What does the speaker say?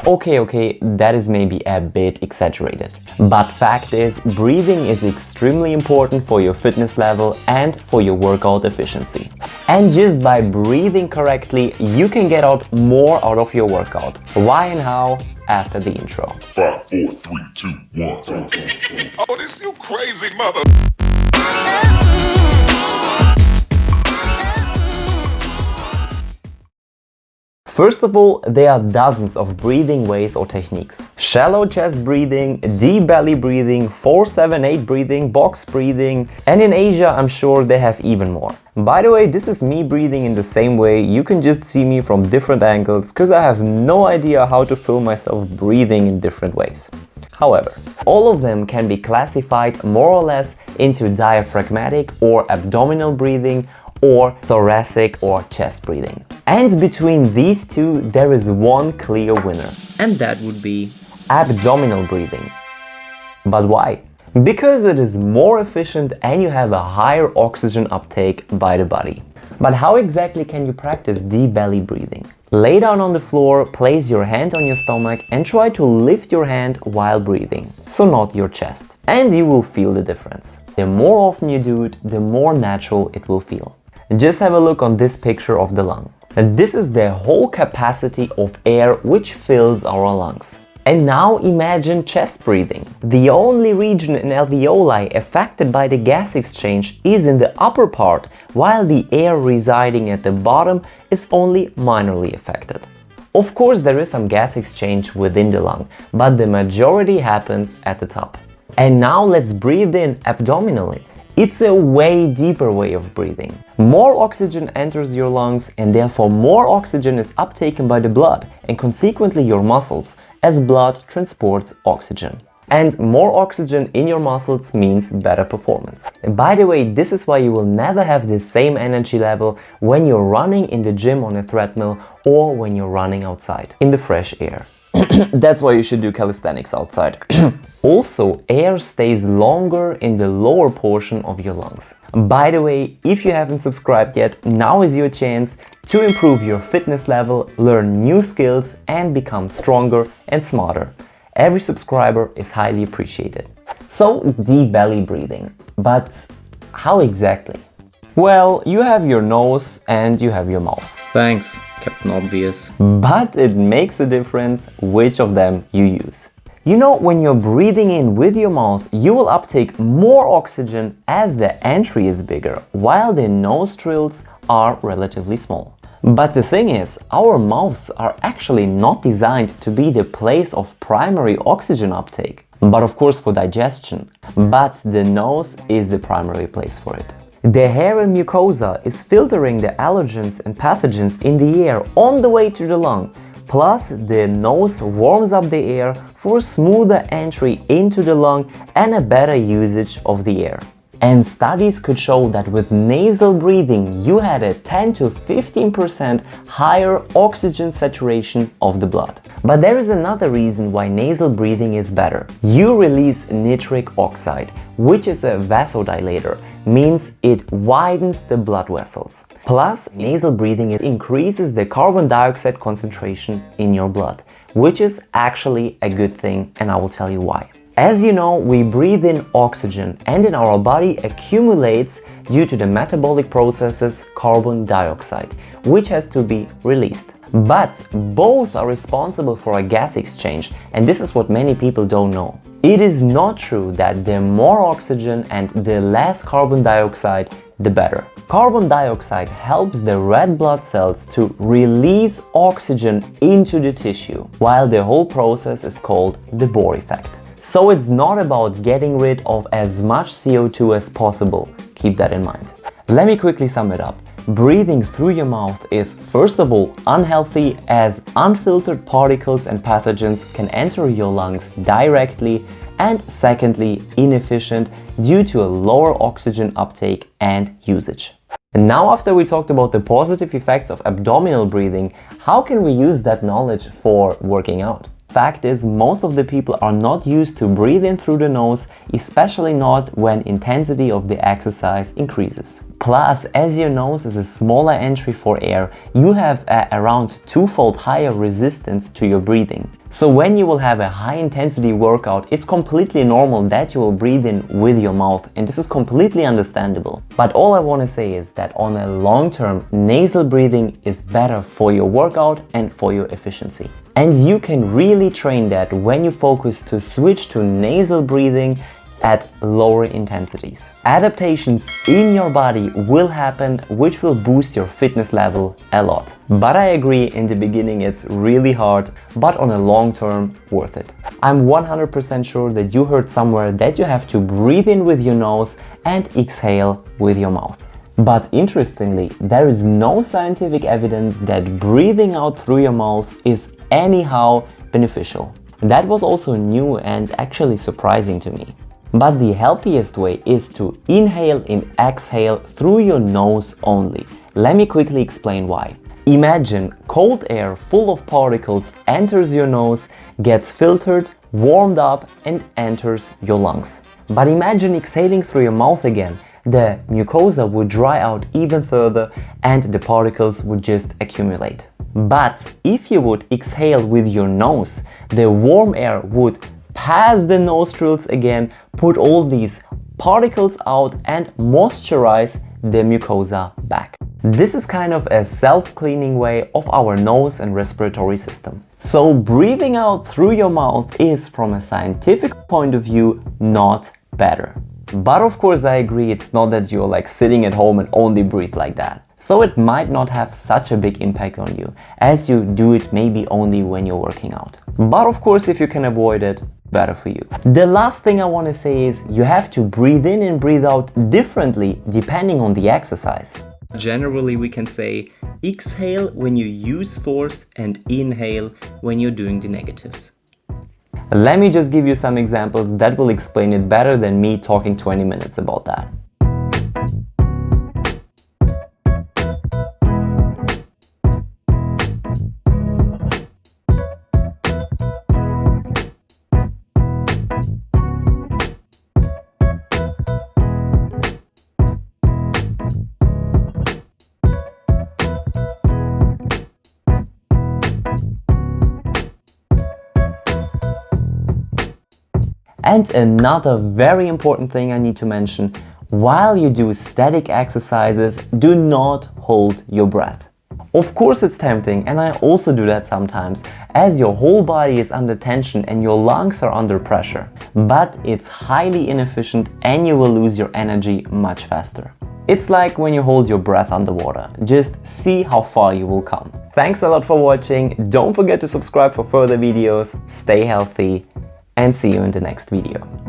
Okay, that is maybe a bit exaggerated. But fact is, breathing is extremely important for your fitness level and for your workout efficiency. And just by breathing correctly, you can get out more out of your workout. Why and how? After the intro. 5, 4, 3, 2, 1. Oh, this you crazy mother. First of all, there are dozens of breathing ways or techniques. Shallow chest breathing, deep belly breathing, 4-7-8 breathing, box breathing, and in Asia I'm sure they have even more. By the way, this is me breathing in the same way. You can just see me from different angles because I have no idea how to film myself breathing in different ways. However, all of them can be classified more or less into diaphragmatic or abdominal breathing or thoracic or chest breathing. And between these two, there is one clear winner, and that would be abdominal breathing. But why? Because it is more efficient and you have a higher oxygen uptake by the body. But how exactly can you practice deep belly breathing? Lay down on the floor, place your hand on your stomach and try to lift your hand while breathing, so not your chest. And you will feel the difference. The more often you do it, the more natural it will feel. Just have a look on this picture of the lung. This is the whole capacity of air which fills our lungs. And now imagine chest breathing. The only region in alveoli affected by the gas exchange is in the upper part, while the air residing at the bottom is only minorly affected. Of course, there is some gas exchange within the lung, but the majority happens at the top. And now let's breathe in abdominally. It's a way deeper way of breathing. More oxygen enters your lungs and therefore more oxygen is uptaken by the blood and consequently your muscles, as blood transports oxygen. And more oxygen in your muscles means better performance. And by the way, this is why you will never have the same energy level when you're running in the gym on a treadmill or when you're running outside in the fresh air. That's why you should do calisthenics outside. Also, air stays longer in the lower portion of your lungs. By the way, if you haven't subscribed yet, now is your chance to improve your fitness level, learn new skills and become stronger and smarter. Every subscriber is highly appreciated. So, deep belly breathing. But how exactly? Well, you have your nose and you have your mouth. Thanks, Captain Obvious. But it makes a difference which of them you use. You know, when you're breathing in with your mouth, you will uptake more oxygen as the entry is bigger, while the nostrils are relatively small. But the thing is, our mouths are actually not designed to be the place of primary oxygen uptake, but of course for digestion. But the nose is the primary place for it. The hair and mucosa is filtering the allergens and pathogens in the air on the way to the lung. Plus, the nose warms up the air for smoother entry into the lung and a better usage of the air. And studies could show that with nasal breathing, you had a 10 to 15% higher oxygen saturation of the blood. But there is another reason why nasal breathing is better. You release nitric oxide, which is a vasodilator, means it widens the blood vessels. Plus, nasal breathing increases the carbon dioxide concentration in your blood, which is actually a good thing, and I will tell you why. As you know, we breathe in oxygen and in our body accumulates, due to the metabolic processes, carbon dioxide, which has to be released. But both are responsible for a gas exchange, and this is what many people don't know. It is not true that the more oxygen and the less carbon dioxide, the better. Carbon dioxide helps the red blood cells to release oxygen into the tissue, while the whole process is called the Bohr effect. So it's not about getting rid of as much CO2 as possible. Keep that in mind. Let me quickly sum it up. Breathing through your mouth is, first of all, unhealthy, as unfiltered particles and pathogens can enter your lungs directly, and secondly, inefficient due to a lower oxygen uptake and usage. And now, after we talked about the positive effects of abdominal breathing, how can we use that knowledge for working out? Fact is, most of the people are not used to breathe in through the nose, especially not when intensity of the exercise increases. Plus, as your nose is a smaller entry for air, you have around twofold higher resistance to your breathing. So when you will have a high intensity workout, it's completely normal that you will breathe in with your mouth, and this is completely understandable. But all I want to say is that on a long term, nasal breathing is better for your workout and for your efficiency. And you can really train that when you focus to switch to nasal breathing at lower intensities. Adaptations in your body will happen, which will boost your fitness level a lot. But I agree, in the beginning it's really hard, but on a long term, worth it. I'm 100% sure that you heard somewhere that you have to breathe in with your nose and exhale with your mouth. But interestingly, there is no scientific evidence that breathing out through your mouth is anyhow beneficial. That was also new and actually surprising to me. But the healthiest way is to inhale and exhale through your nose only. Let me quickly explain why. Imagine cold air full of particles enters your nose, gets filtered, warmed up and enters your lungs. But imagine exhaling through your mouth again. The mucosa would dry out even further and the particles would just accumulate. But if you would exhale with your nose, the warm air would pass the nostrils again, put all these particles out and moisturize the mucosa back. This is kind of a self-cleaning way of our nose and respiratory system. So breathing out through your mouth is, from a scientific point of view, not better. But of course I agree, it's not that you're like sitting at home and only breathe like that. So it might not have such a big impact on you, as you do it maybe only when you're working out. But of course, if you can avoid it, better for you. The last thing I want to say is you have to breathe in and breathe out differently depending on the exercise. Generally, we can say exhale when you use force and inhale when you're doing the negatives. Let me just give you some examples that will explain it better than me talking 20 minutes about that. And another very important thing I need to mention, while you do static exercises, do not hold your breath. Of course it's tempting, and I also do that sometimes, as your whole body is under tension and your lungs are under pressure. But it's highly inefficient and you will lose your energy much faster. It's like when you hold your breath underwater. Just see how far you will come. Thanks a lot for watching. Don't forget to subscribe for further videos. Stay healthy and see you in the next video.